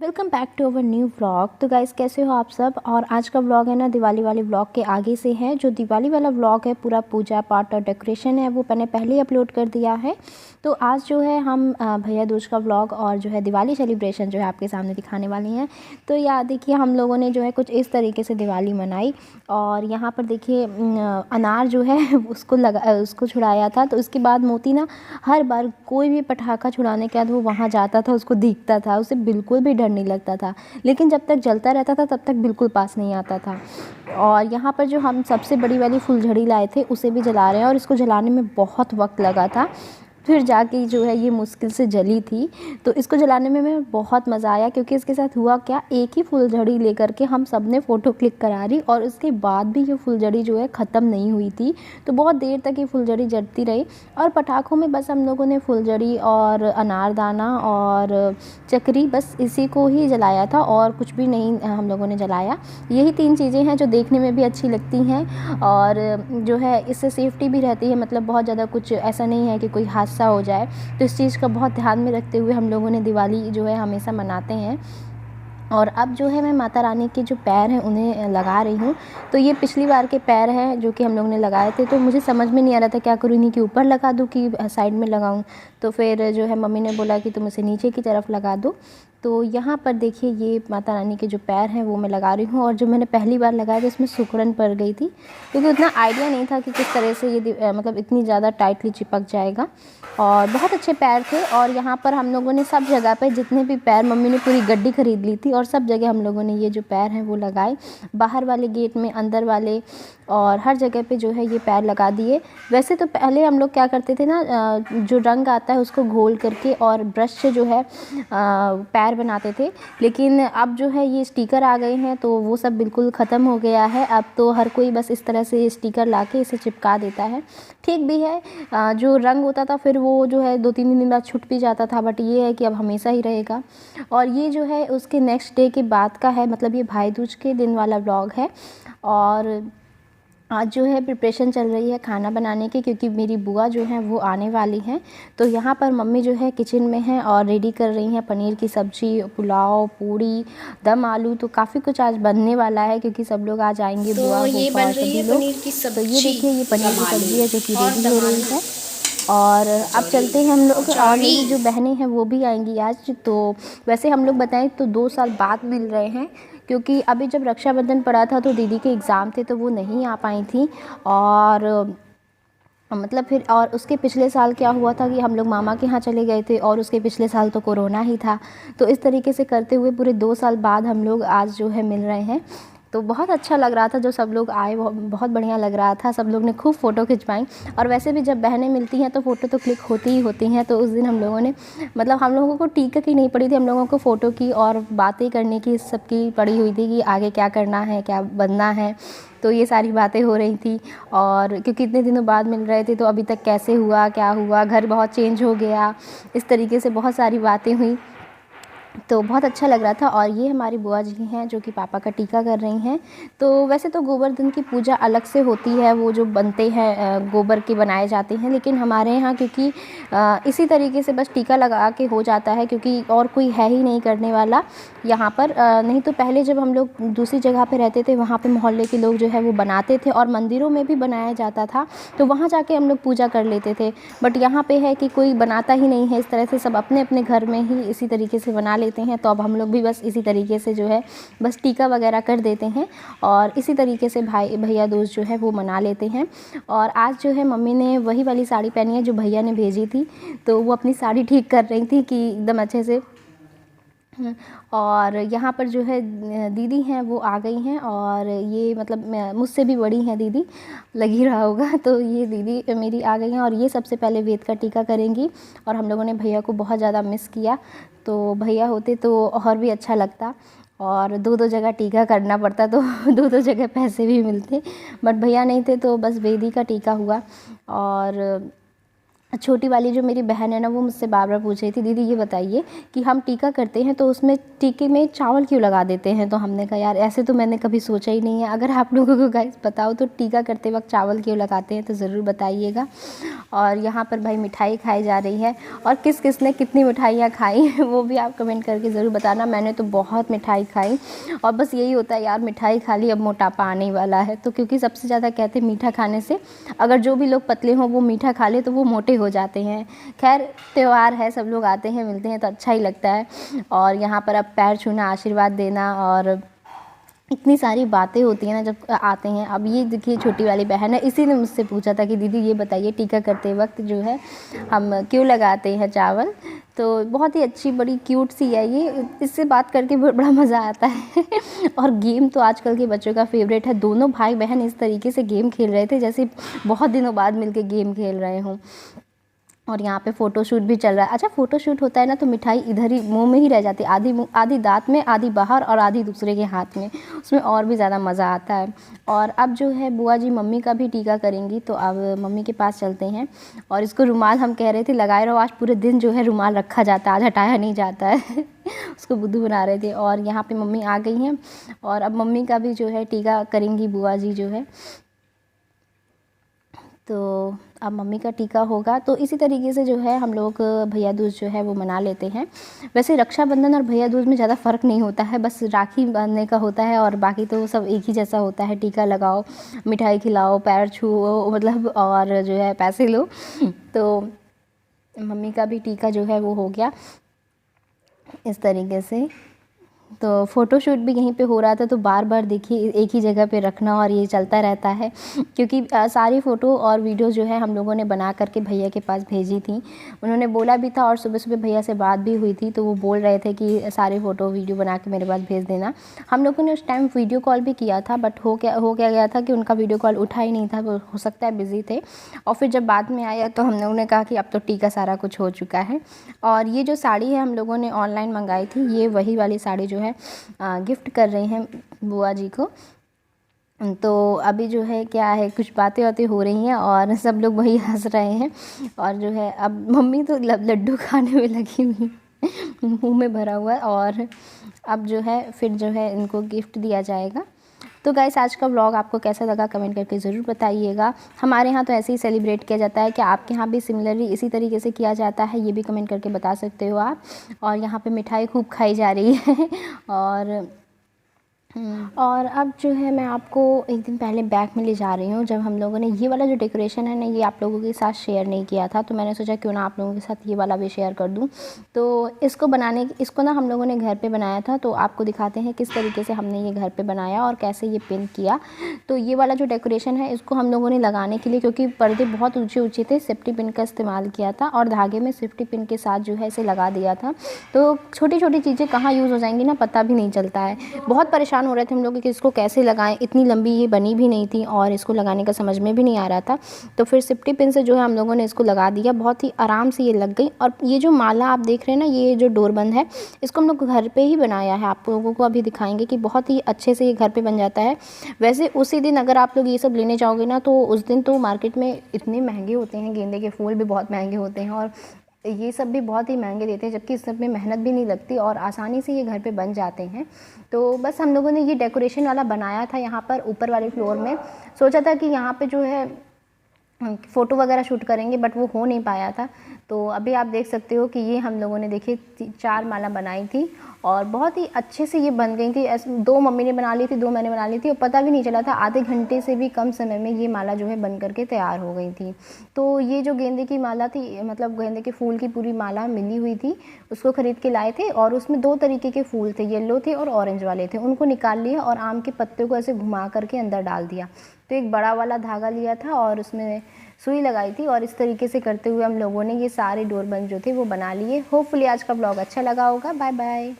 Welcome back to our new vlog. तो guys कैसे हो आप सब। और आज का व्लॉग है ना दिवाली वाले व्लॉग के आगे से है। जो दिवाली वाला व्लॉग है पूरा पूजा पाठ और डेकोरेशन है वो मैंने पहले ही अपलोड कर दिया है। तो आज जो है हम भैया दूज का व्लॉग और जो है दिवाली सेलिब्रेशन जो है आपके सामने दिखाने वाले हैं। तो यार देखिए हम लोगों ने जो है कुछ इस तरीके से दिवाली मनाई। और यहाँ पर देखिए अनार जो है उसको छुड़ाया था। तो उसके बाद मोती ना हर बार कोई भी पटाखा छुड़ाने के बाद वो वहाँ जाता था, उसको दिखता था, उसे बिल्कुल भी डर नहीं लगता था। लेकिन जब तक जलता रहता था तब तक बिल्कुल पास नहीं आता था। और यहाँ पर जो हम सबसे बड़ी वाली फुलझड़ी लाए थे उसे भी जला रहे हैं और इसको जलाने में बहुत वक्त लगा था। फिर जाके जो है ये मुश्किल से जली थी। तो इसको जलाने में मैं बहुत मज़ा आया क्योंकि इसके साथ हुआ क्या, एक ही फुलझड़ी लेकर के हम सब ने फ़ोटो क्लिक करा ली और उसके बाद भी ये फुलझड़ी जो है ख़त्म नहीं हुई थी। तो बहुत देर तक ये फुलझड़ी जलती रही। और पटाखों में बस हम लोगों ने फुलझड़ी और अनारदाना और चक्री बस इसी को ही जलाया था और कुछ भी नहीं हम लोगों ने जलाया। यही 3 चीज़ें हैं जो देखने में भी अच्छी लगती हैं और जो है इससे सेफ्टी भी रहती है। मतलब बहुत ज़्यादा कुछ ऐसा नहीं है कि कोई हादसा हो जाए। तो इस चीज़ का बहुत ध्यान में रखते हुए हम लोगों ने दिवाली जो है हमेशा मनाते हैं। और अब जो है मैं माता रानी के जो पैर हैं उन्हें लगा रही हूँ। तो ये पिछली बार के पैर हैं जो कि हम लोगों ने लगाए थे। तो मुझे समझ में नहीं आ रहा था क्या करूँ, इन्हीं के ऊपर लगा दूँ कि साइड में लगाऊँ। तो फिर जो है मम्मी ने बोला कि तुम इसे नीचे की तरफ लगा दो। तो यहाँ पर देखिए ये माता रानी के जो पैर हैं वो मैं लगा रही हूँ। और जो मैंने पहली बार लगाया था इसमें सिकुड़न पड़ गई थी क्योंकि उतना आइडिया नहीं था कि किस तरह से ये मतलब इतनी ज़्यादा टाइटली चिपक जाएगा। और बहुत अच्छे पैर थे। और यहाँ पर हम लोगों ने सब जगह पे जितने भी पैर, मम्मी ने पूरी गड्डी ख़रीद ली थी और सब जगह हम लोगों ने ये जो पैर हैं वो लगाए। बाहर वाले गेट में, अंदर वाले, और हर जगह पे जो है ये पैर लगा दिए। वैसे तो पहले हम लोग क्या करते थे ना, जो रंग आता है उसको घोल करके और ब्रश से जो है पैर बनाते थे। लेकिन अब जो है ये स्टिकर आ गए हैं तो वो सब बिल्कुल ख़त्म हो गया है। अब तो हर कोई बस इस तरह से स्टिकर ला के इसे चिपका देता है। ठीक भी है। जो रंग होता था फिर वो जो है 2-3 दिन बाद छूट भी जाता था, बट ये है कि अब हमेशा ही रहेगा। और ये जो है उसके नेक्स्ट डे के बाद का है, मतलब ये भाई दूज के दिन वाला व्लॉग है। और आज जो है प्रिपरेशन चल रही है खाना बनाने की क्योंकि मेरी बुआ जो है वो आने वाली हैं। तो यहाँ पर मम्मी जो है किचन में है और रेडी कर रही हैं पनीर की सब्ज़ी, पुलाव, पूड़ी, दम आलू। तो काफ़ी कुछ आज बनने वाला है क्योंकि सब लोग आज आएंगे, तो बुआ ये फूफा बन और रही सभी है लोग। पनीर की तो ये सब्जी, देखिए ये पनीर की दम आलू सब्ज़ी है जो कि और रेडी दम हो रही आलू है। और अब कचौरी चलते हैं हम लोग। और कचौरी। मेरी जो बहनें हैं वो भी आएंगी आज। तो वैसे हम लोग बताएं तो 2 साल बाद मिल रहे हैं क्योंकि अभी जब रक्षाबंधन पड़ा था तो दीदी के एग्ज़ाम थे तो वो नहीं आ पाई थी। और मतलब फिर और उसके पिछले साल क्या हुआ था कि हम लोग मामा के यहाँ चले गए थे और उसके पिछले साल तो कोरोना ही था। तो इस तरीके से करते हुए पूरे 2 साल बाद हम लोग आज जो है मिल रहे हैं। तो बहुत अच्छा लग रहा था जो सब लोग आए, बहुत बढ़िया लग रहा था। सब लोग ने खूब फ़ोटो खिंचवाई। और वैसे भी जब बहनें मिलती हैं तो फ़ोटो तो क्लिक होती ही होती हैं। तो उस दिन हम लोगों ने मतलब हम लोगों को टिकट ही नहीं पड़ी थी, हम लोगों को फ़ोटो की और बातें करने की सबकी पड़ी हुई थी कि आगे क्या करना है, क्या बनना है। तो ये सारी बातें हो रही थी। और क्योंकि इतने दिनों बाद मिल रहे थे तो अभी तक कैसे हुआ, क्या हुआ, घर बहुत चेंज हो गया, इस तरीके से बहुत सारी बातें हुई। तो बहुत अच्छा लग रहा था। और ये हमारी बुआ जी हैं जो कि पापा का टीका कर रही हैं। तो वैसे तो गोवर्धन की पूजा अलग से होती है, वो जो बनते हैं गोबर के बनाए जाते हैं। लेकिन हमारे यहाँ क्योंकि इसी तरीके से बस टीका लगा के हो जाता है क्योंकि और कोई है ही नहीं करने वाला यहाँ पर। नहीं तो पहले जब हम लोग दूसरी जगह पे रहते थे वहाँ पे मोहल्ले के लोग जो है वो बनाते थे और मंदिरों में भी बनाया जाता था। तो वहाँ जाके हम लोग पूजा कर लेते थे। बट यहाँ पे है कि कोई बनाता ही नहीं है इस तरह से, सब अपने अपने घर में ही इसी तरीके से बना लेते हैं। तो अब हम लोग भी बस इसी तरीके से जो है बस टीका वगैरह कर देते हैं और इसी तरीके से भैया दूज जो है वो मना लेते हैं। और आज जो है मम्मी ने वही वाली साड़ी पहनी है जो भैया ने भेजी थी। तो वो अपनी साड़ी ठीक कर रही थी कि एकदम अच्छे से। और यहाँ पर जो है दीदी हैं वो आ गई हैं और ये मतलब मुझसे भी बड़ी हैं दीदी, लग ही रहा होगा। तो ये दीदी मेरी आ गई हैं और ये सबसे पहले वेद का टीका करेंगी। और हम लोगों ने भैया को बहुत ज़्यादा मिस किया। तो भैया होते तो और भी अच्छा लगता और 2-2 जगह टीका करना पड़ता तो 2-2 जगह पैसे भी मिलते। बट भैया नहीं थे तो बस वेद ही का टीका हुआ। और छोटी वाली जो मेरी बहन है ना, वो मुझसे बार बार पूछ रही थी, दीदी ये बताइए कि हम टीका करते हैं तो उसमें टीके में चावल क्यों लगा देते हैं। तो हमने कहा यार ऐसे तो मैंने कभी सोचा ही नहीं है, अगर आप लोगों को गाइस बताओ तो टीका करते वक्त चावल क्यों लगाते हैं तो ज़रूर बताइएगा। और यहाँ पर भाई मिठाई खाई जा रही है, और किस किस ने कितनी मिठाइयाँ खाई वो भी आप कमेंट करके ज़रूर बताना। मैंने तो बहुत मिठाई खाई, और बस यही होता है यार, मिठाई खा ली अब मोटापा आने वाला है। तो क्योंकि सबसे ज़्यादा कहते हैं मीठा खाने से, अगर जो भी लोग पतले हों वो मीठा खा ले तो वो मोटे हो जाते हैं। खैर त्यौहार है, सब लोग आते हैं मिलते हैं तो अच्छा ही लगता है। और यहाँ पर अब पैर छूना, आशीर्वाद देना, और इतनी सारी बातें होती हैं ना जब आते हैं। अब ये देखिए छोटी वाली बहन है, इसी ने मुझसे पूछा था कि दीदी ये बताइए टीका करते वक्त जो है हम क्यों लगाते हैं चावल। तो बहुत ही अच्छी बड़ी क्यूट सी है ये, इससे बात करके बड़ा मज़ा आता है और गेम तो आजकल के बच्चों का फेवरेट है। दोनों भाई बहन इस तरीके से गेम खेल रहे थे जैसे बहुत दिनों बाद मिलके गेम खेल रहे हों। और यहाँ पे फ़ोटोशूट भी चल रहा है। अच्छा फ़ोटोशूट होता है ना तो मिठाई इधर ही मुंह में ही रह जाती है, आधी मुंह, आधी दाँत में, आधी बाहर और आधी दूसरे के हाथ में, उसमें और भी ज़्यादा मज़ा आता है। और अब जो है बुआ जी मम्मी का भी टीका करेंगी, तो अब मम्मी के पास चलते हैं। और इसको रुमाल हम कह रहे थे लगाए रहो, आज पूरे दिन जो है रुमाल रखा जाता है, आज हटाया नहीं जाता है उसको बुद्धू बना रहे थे। और यहाँ पर मम्मी आ गई हैं, और अब मम्मी का भी जो है टीका करेंगी बुआ जी जो है। तो अब मम्मी का टीका होगा। तो इसी तरीके से जो है हम लोग भैया दूज जो है वो मना लेते हैं। वैसे रक्षाबंधन और भैया दूज में ज़्यादा फ़र्क नहीं होता है, बस राखी बांधने का होता है, और बाकी तो सब एक ही जैसा होता है। टीका लगाओ, मिठाई खिलाओ, पैर छुओ, मतलब और जो है पैसे लो। तो मम्मी का भी टीका जो है वो हो गया इस तरीके से। तो फ़ोटोशूट भी यहीं पे हो रहा था, तो बार बार देखिए एक ही जगह पे रखना, और ये चलता रहता है क्योंकि सारी फ़ोटो और वीडियो जो है हम लोगों ने बना करके भैया के पास भेजी थी। उन्होंने बोला भी था, और सुबह सुबह भैया से बात भी हुई थी, तो वो बोल रहे थे कि सारे फ़ोटो वीडियो बना के मेरे पास भेज देना। हम लोगों ने उस टाइम वीडियो कॉल भी किया था, बट हो क्या गया था कि उनका वीडियो कॉल उठा ही नहीं था, वो हो सकता है बिज़ी थे। और फिर जब बाद में आया तो हम लोगों ने कहा कि अब तो टीका सारा कुछ हो चुका है। और ये जो साड़ी है हम लोगों ने ऑनलाइन मंगाई थी, ये वही वाली साड़ी जो है गिफ्ट कर रही हैं बुआ जी को। तो अभी जो है क्या है, कुछ बातें हो रही हैं और सब लोग वही हंस रहे हैं। और जो है अब मम्मी तो लड्डू खाने में लगी हुई मुंह में भरा हुआ है। और अब जो है फिर जो है इनको गिफ्ट दिया जाएगा। तो गाइस आज का व्लॉग आपको कैसा लगा कमेंट करके ज़रूर बताइएगा। हमारे यहाँ तो ऐसे ही सेलिब्रेट किया जाता है, कि आपके यहाँ भी सिमिलरली इसी तरीके से किया जाता है, ये भी कमेंट करके बता सकते हो आप। और यहाँ पे मिठाई खूब खाई जा रही है और अब जो है मैं आपको एक दिन पहले बैक में ले जा रही हूँ, जब हम लोगों ने ये वाला जो डेकोरेशन है ना, ये आप लोगों के साथ शेयर नहीं किया था, तो मैंने सोचा क्यों ना आप लोगों के साथ ये वाला भी शेयर कर दूँ। तो इसको ना हम लोगों ने घर पे बनाया था, तो आपको दिखाते हैं किस तरीके से हमने ये घर पे बनाया और कैसे ये पिन किया। तो ये वाला जो डेकोरेशन है इसको हम लोगों ने लगाने के लिए, क्योंकि पर्दे बहुत ऊँचे ऊँचे थे, सेफ्टी पिन का इस्तेमाल किया था और धागे में सेफ्टी पिन के साथ जो है इसे लगा दिया था। तो छोटी छोटी चीज़ें कहाँ यूज़ हो जाएंगी ना, पता भी नहीं चलता है। बहुत परेशान हो रहे थे हम लोग कि इसको कैसे लगाएं, इतनी लंबी ये बनी भी नहीं थी और इसको लगाने का समझ में भी नहीं आ रहा था। तो फिर सेफ्टी पिन से जो है हम लोगों ने इसको लगा दिया, बहुत ही आराम से ये लग गई। और ये जो माला आप देख रहे हैं ना, ये जो डोरबंद है, इसको हम लोग घर पे ही बनाया है। आप लोगों को अभी दिखाएंगे कि बहुत ही अच्छे से ये घर पे बन जाता है। वैसे उसी दिन अगर आप लोग ये सब लेने जाओगे ना, तो उस दिन तो मार्केट में इतने महंगे होते हैं, गेंदे के फूल भी बहुत महंगे होते हैं और ये सब भी बहुत ही महंगे देते हैं, जबकि इस सब में मेहनत भी नहीं लगती और आसानी से ये घर पे बन जाते हैं। तो बस हम लोगों ने ये डेकोरेशन वाला बनाया था यहाँ पर ऊपर वाले फ्लोर में। सोचा था कि यहाँ पे जो है फ़ोटो वगैरह शूट करेंगे, बट वो हो नहीं पाया था। तो अभी आप देख सकते हो कि ये हम लोगों ने देखिए 4 माला बनाई थी और बहुत ही अच्छे से ये बन गई थी। ऐसे 2 मम्मी ने बना ली थी, 2 मैंने बना ली थी और पता भी नहीं चला था, आधे घंटे से भी कम समय में ये माला जो है बन करके तैयार हो गई थी। तो ये जो गेंदे की माला थी, मतलब गेंदे के फूल की पूरी माला मिली हुई थी, उसको ख़रीद के लाए थे और उसमें 2 तरीके के फूल थे, येलो थे और ऑरेंज वाले थे। उनको निकाल लिया और आम के पत्ते को ऐसे घुमा करके अंदर डाल दिया। तो एक बड़ा वाला धागा लिया था और उसमें सुई लगाई थी और इस तरीके से करते हुए हम लोगों ने ये सारे डोरबंद जो थे वो बना लिए। होपफुली आज का ब्लॉग अच्छा लगा होगा। Bye bye.